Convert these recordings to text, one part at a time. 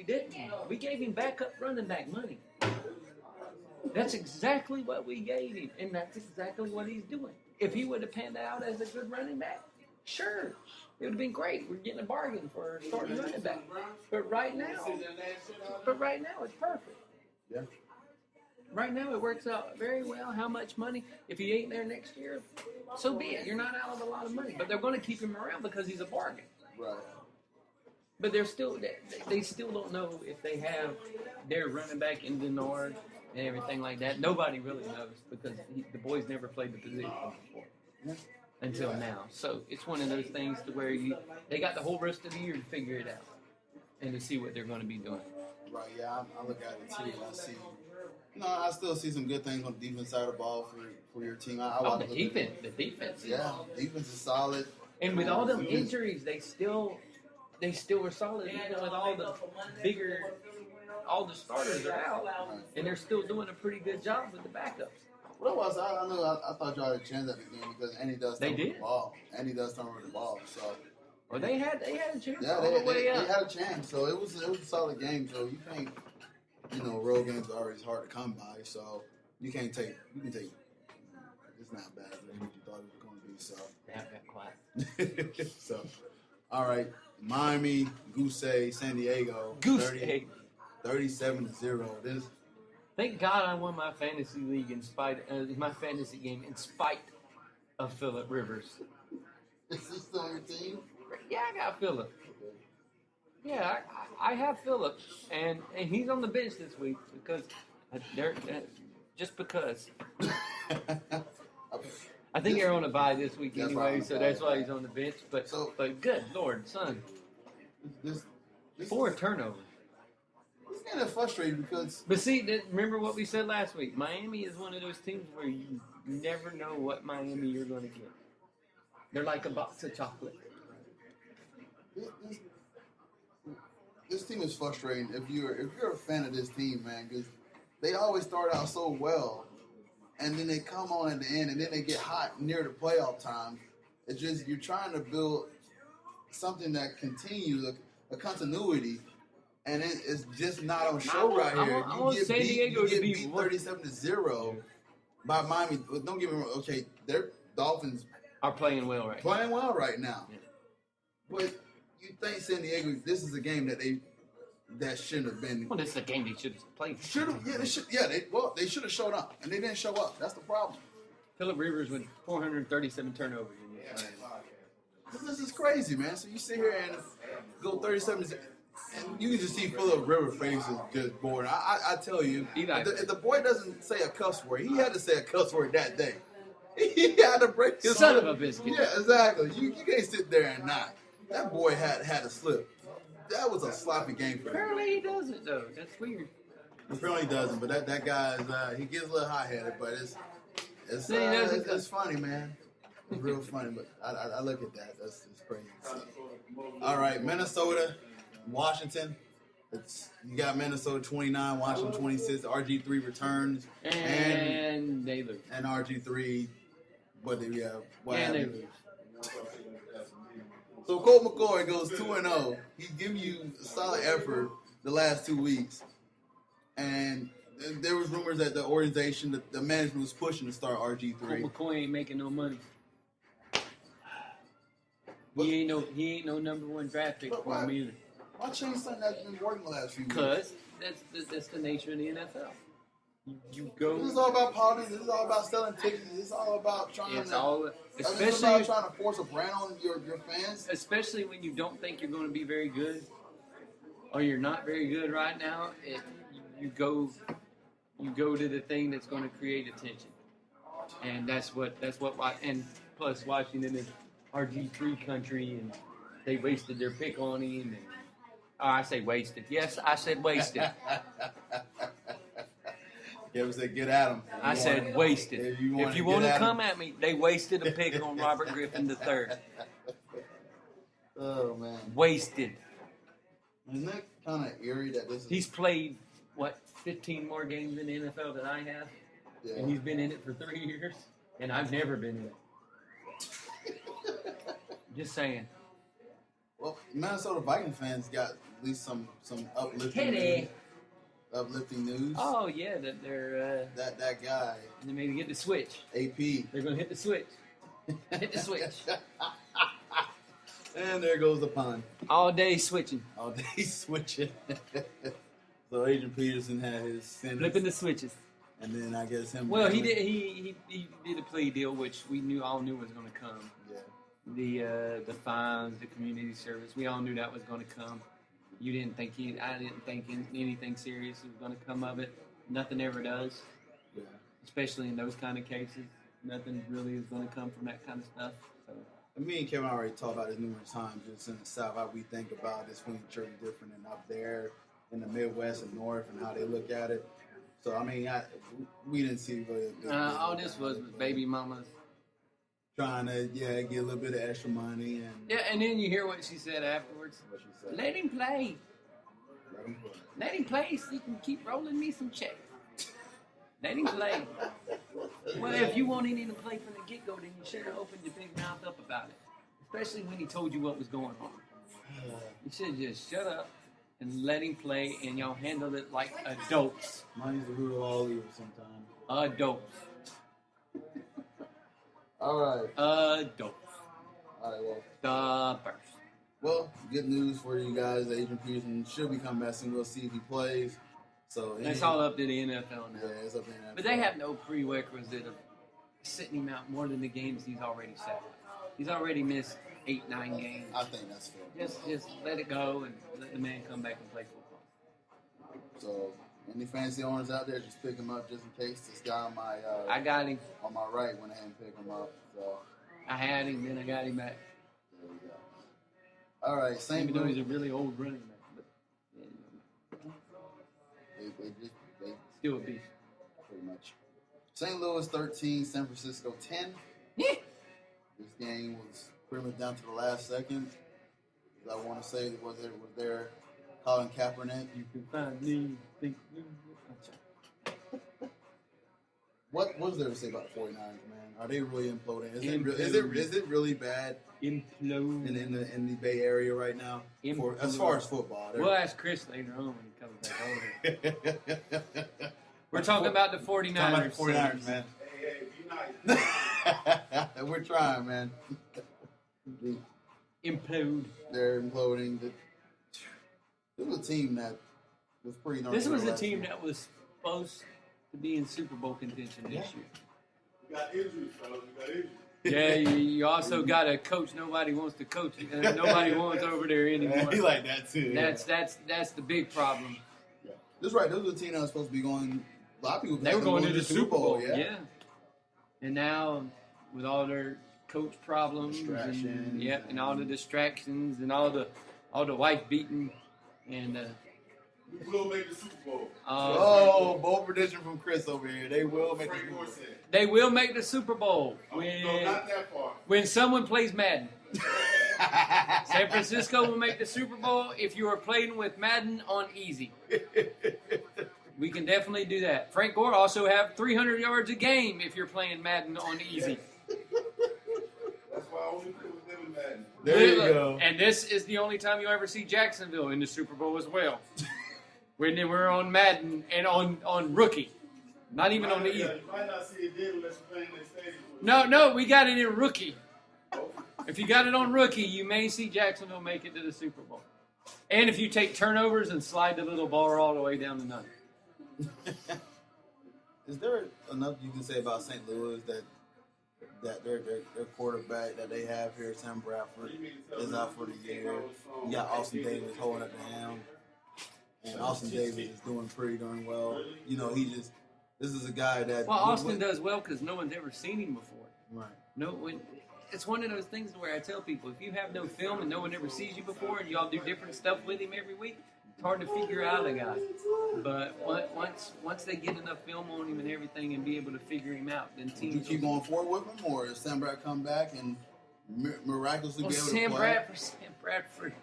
didn't. We gave him backup running back money. That's exactly what we gave him, and that's exactly what he's doing. If he would have panned out as a good running back, sure, it would have been great. We're getting a bargain for a starting running back. But right now, it's perfect. Yeah. Right now, it works out very well. How much money? If he ain't there next year, so be it. You're not out of a lot of money. But they're going to keep him around because he's a bargain. Right. But they still don't know if they have their running back in Denard and everything like that. Nobody really knows because the boys never played the position before until now. So it's one of those things to where they got the whole rest of the year to figure it out and to see what they're going to be doing. Right. Yeah. I look at it too. I see. I still see some good things on the defense side of the ball for your team. The defense. Yeah, defense is solid. And with all them injuries, they still were solid even with all the starters are out, and they're still doing a pretty good job with the backups. What else? I thought y'all had a chance at the game because Andy does turn over the ball. Andy does turn over the ball, so. Well, they had a chance. Yeah, they had a chance. So it was a solid game. So you can't. Road games are always hard to come by, so you can take. It's not bad as what you thought it was going to be. So quiet. So, all right, Miami, Goose, San Diego, 37-0. Thank God I won my fantasy league my fantasy game in spite of Phillip Rivers. Is he still on your team? Yeah, I got Phillip. Yeah, I have Phillip, and he's on the bench this week because just because. I think they're on a bye this week anyway, so that's why he's on the bench. But good Lord, son, 4 turnovers. It's kind of frustrating because. But see, remember what we said last week. Miami is one of those teams where you never know what Miami you're going to get. They're like a box of chocolate. This team is frustrating if you're a fan of this team, man, because they always start out so well, and then they come on at the end, and then they get hot near the playoff time. It's just you're trying to build something that continues a continuity, and it's just not on show right here. You get beat 37-0 by Miami. But don't get me wrong. Okay, their Dolphins are playing well right now, yeah. But. You think San Diego? This is a game that shouldn't have been. Well, this is a game they should have played. They should have showed up, and they didn't show up. That's the problem. Phillip Rivers with 437 turnovers. This is crazy, man. So you sit here and go 37, and you can just see Phillip Rivers' face is just bored. I tell you, if the boy doesn't say a cuss word, he had to say a cuss word that day. He had to break his son of a biscuit. Yeah, exactly. You can't sit there and not. That boy had a slip. That was a sloppy game for him. Apparently he doesn't, though. That's weird. Apparently he doesn't, but that guy is he gets a little hot-headed, but it's funny, man. It's real funny, but I look at that. It's crazy. All right, Minnesota, Washington. You got Minnesota 29, Washington 26. RG3 returns, and they lose. And RG3, they lose. So Colt McCoy goes 2-0. He's giving you a solid effort the last 2 weeks. And there was rumors that the organization, the management was pushing to start RG3. Colt McCoy ain't making no money. He ain't no number 1 draft pick for him either. Why change something that's been working the last few weeks? Because that's the nature of the NFL. You go. This is all about politics. This is all about selling tickets. This is all about trying to force a brand on your fans. Especially when you don't think you're going to be very good, or you're not very good right now. You go to the thing that's going to create attention, and that's what. And plus, Washington is RG3 country, and they wasted their pick on him. And I say wasted. Yes, I said wasted. You ever said get at him? I said wasted. If you want to come at me, they wasted a pick on Robert Griffin III. Oh, man. Wasted. Isn't that kind of eerie that this is... He's played, 15 more games in the NFL than I have? Yeah. And he's been in it for 3 years? And I've never been in it. Just saying. Well, Minnesota Vikings fans least some uplifting Teddy. news. Uplifting news. Oh yeah, that they're that guy. they maybe get the switch. AP. They're gonna hit the switch. Hit the switch. And there goes the pun. All day switching. All day switching. So Adrian Peterson had his sentence. Flipping the switches. And then I guess him. Well, he did. He did a plea deal, which we all knew was going to come. Yeah. The fines, the community service. We all knew that was going to come. I didn't think anything serious was going to come of it. Nothing ever does. Yeah. Especially in those kind of cases, nothing really is going to come from that kind of stuff. So. And me and Kevin already talked about this numerous times. Just in the South, how we think about this when church different and up there in the Midwest and North, and how they look at it. So I mean, we didn't see really a good. All this was baby mamas trying to get a little bit of extra money and and then you hear what she said afterwards. what she said. Let him play. Let him play. Let him play so he can keep rolling me some checks. Let him play. Well, if you wanted him to play from the get-go, then you should have opened your big mouth up about it. Especially when he told you what was going on. You should have just shut up and let him play, and y'all handle it like adults. Money's the root of all evil sometimes. Adults. All right. Adults. All right, well. The first. Well, good news for you guys. Adrian Peterson should be coming back soon. We'll see if he plays. So That's all up to the NFL now. Yeah, it's up to the NFL. But they have no prerequisite of sitting him out more than the games he's already sat out. He's already missed 8-9 games. I think that's fair. Just let it go and let the man come back and play football. So, any fantasy owners out there, just pick him up just in case. This guy on my I got him. on my right went ahead and picked him up. So I had him, then I got him back. there we go. All right, St. Even though he's Louis. a really old running back, but They still a beast. pretty much. St. Louis 13, San Francisco 10. Yeah. This game was pretty much down to the last second. I want to say was there Colin Kaepernick. You can find me. What was there to say about the 49ers, man? Are they really imploding? Is it really bad Implode. in the Bay Area right now? As far as football. We'll ask Chris later on when he comes back over. We're talking about the 49ers. Talking about the 49ers, man. Hey, we're trying, man. Implode. They're imploding. This was a team that was pretty darn This good was a last team year. that was supposed to be in Super Bowl contention this year. We got injuries, fellas. We got injuries. Yeah, you also got a coach nobody wants to coach. Nobody wants over there anymore. He like that too. That's the big problem. Yeah. This is right. This was a team that was supposed to be going. A lot of people They were going to the Super Bowl. Yeah. And now with all their coach problems, Distractions. and all the distractions and all the wife beating and We will make the Super Bowl. Bold prediction from Chris over here. They will make the Frank Super Bowl. Gore said. they will make the Super Bowl No, not that far. when someone plays Madden. San Francisco will make the Super Bowl if you are playing with Madden on easy. We can definitely do that. Frank Gore also have 300 yards a game if you're playing Madden on easy. That's why I only play with them in Madden. There you go. And this is the only time you'll ever see Jacksonville in the Super Bowl as well. When they were on Madden and on rookie. Not even on the easy. You might not see it then unless you're playing in the stadium. No, we got it in rookie. If you got it on rookie, you may see Jacksonville make it to the Super Bowl. And if you take turnovers and slide the little ball all the way down to none. Is there enough you can say about St. Louis that their quarterback that they have here, Sam Bradford, is out for the year? You got Austin Davis holding up the helm, and Austin Davis is doing pretty darn well. You know, this is a guy that. Well, Austin does well because no one's ever seen him before. Right. It's one of those things where I tell people, if you have no film and no one ever sees you before, and y'all do different stuff with him every week, it's hard to figure out a guy. But once they get enough film on him and everything and be able to figure him out, then teams. Do you keep going forward with him, or does Sam Bradford come back and miraculously be able to Sam play? Bradford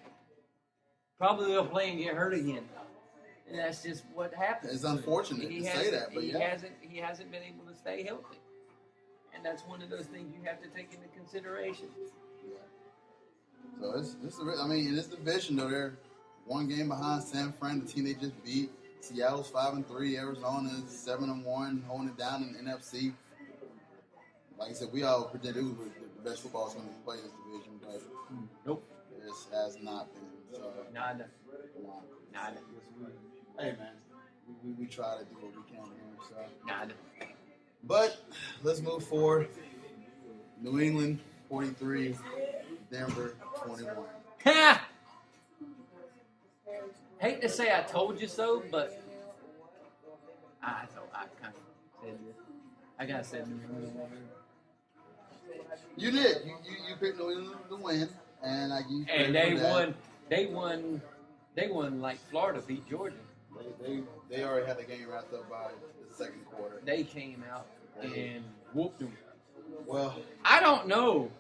probably will play and get hurt again. And that's just what happens. It's unfortunate to say that, but he yeah. he hasn't been able to stay healthy. And that's one of those things you have to take into consideration. So it's I mean, in this division though, one game behind San Fran, the team they just beat. Seattle's 5-3. Arizona's 7-1, holding it down in the NFC. Like I said, we all predicted it was the best football team to play this division, but Nope. this has not been. So, Nada. nah. Hey, man, we try to do what we can here. So. Nada. But let's move forward. New England 43, Denver 21. Ha! Hate to say I told you so, but I kind of said this. I gotta say New England. You did. You picked New England to win, and I give you credit And they for that. won. They won like Florida beat Georgia. They already had the game wrapped up by the second quarter. They came out and whooped them. Well, I don't know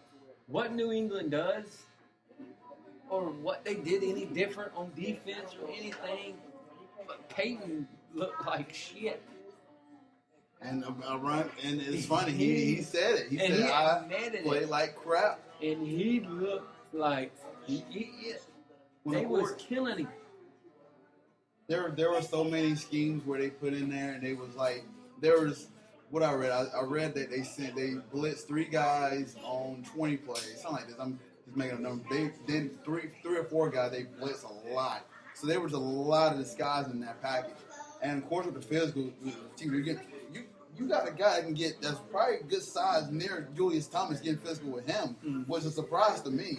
what New England does or what they did any different on defense or anything, but Peyton looked like shit. and it's funny. He said it. He And said, he I admitted play it. like crap. And he looked like they was killing him. There were so many schemes where they put in there, and they was like, there was what I read. I read that they blitzed 3 guys on 20 plays, something like this. I'm just making a number. Then three or four guys they blitzed a lot. So there was a lot of disguise in that package. And of course with the physical team, you got a guy that can get that's probably good size near Julius Thomas getting physical with him, was a surprise to me.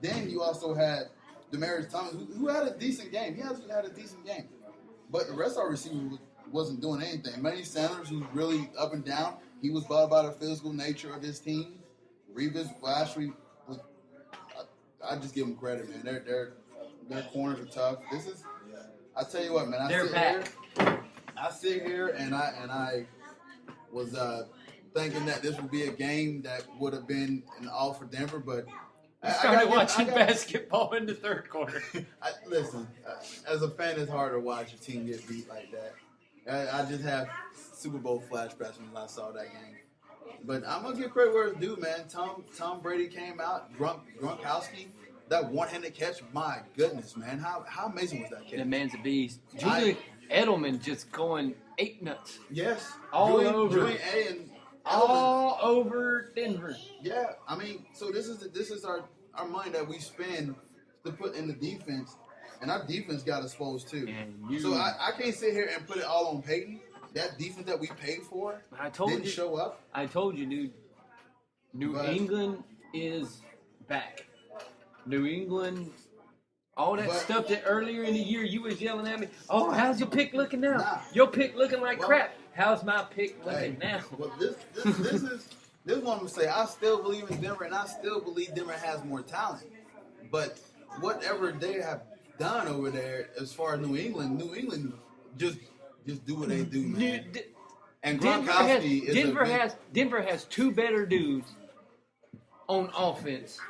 Then you also had Demaryius Thomas, who had a decent game. He has had a decent game. But the rest of our receivers wasn't doing anything. Manny Sanders, who's really up and down, he was bothered by the physical nature of this team. Revis Lashley, I just give them credit, man. Their corners are tough. I tell you what, man. I sit here and I was thinking that this would be a game that would have been an all for Denver, but I started watching basketball in the third quarter. Listen, as a fan, it's hard to watch a team get beat like that. I just have Super Bowl flashbacks when I saw that game. But I'm gonna give credit where it's due, man. Tom Brady came out, Gronkowski, that one-handed catch. My goodness, man, how amazing was that catch? That man's a beast. Julian Edelman just going 8 nuts. Yes, All Julian over. Julian A. and All over Denver. Yeah, I mean, so this is our money that we spend to put in the defense, and our defense got exposed too. So I can't sit here and put it all on Peyton. That defense that we paid for didn't show up. I told you, dude. New England is back. New England, all that stuff that earlier in the year you was yelling at me. Oh, how's your pick looking now? Nah. Your pick looking like crap. How's my pick looking now? Well, this is what I'm gonna say. I still believe in Denver, and I still believe Denver has more talent. But whatever they have done over there, as far as New England just do what they do, man. And Gronkowski Denver has 2 better dudes on offense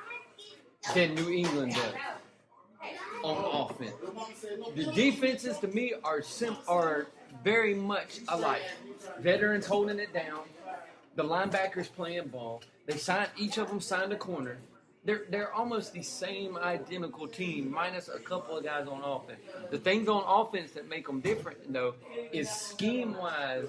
than New England does on offense. The defenses to me are very much alike. Veterans holding it down. The linebackers playing ball. Each of them signed a corner. They're almost the same identical team, minus a couple of guys on offense. The things on offense that make them different, though, is scheme-wise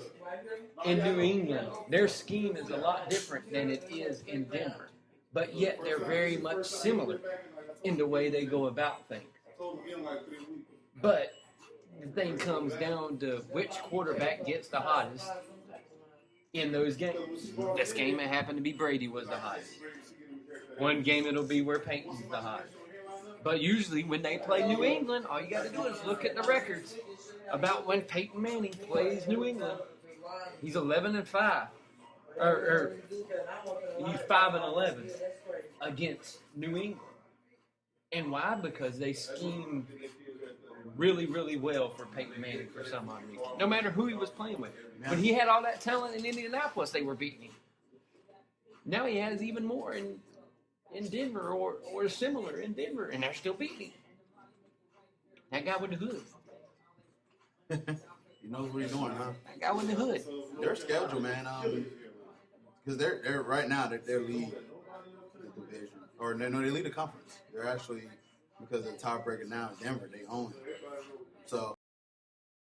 in New England. Their scheme is a lot different than it is in Denver. But yet they're very much similar in the way they go about things. But the thing comes down to which quarterback gets the hottest in those games. This game, it happened to be Brady was the hottest. One game it'll be where Peyton's the hottest. But usually when they play New England, all you got to do is look at the records about when Peyton Manning plays New England. He's 11-5. Or he's 5-11 against New England. And why? Because they scheme really, really well for Peyton Manning for some odd reason. No matter who he was playing with. When he had all that talent in Indianapolis, they were beating him. Now he has even more in Denver or similar in Denver, and they're still beating him. That guy with the hood. He knows what he's doing, huh? That guy with the hood. Their schedule, man, because they're right now they're lead the division, or no, they lead the conference. They're actually because the tiebreaker now is Denver. They own it. So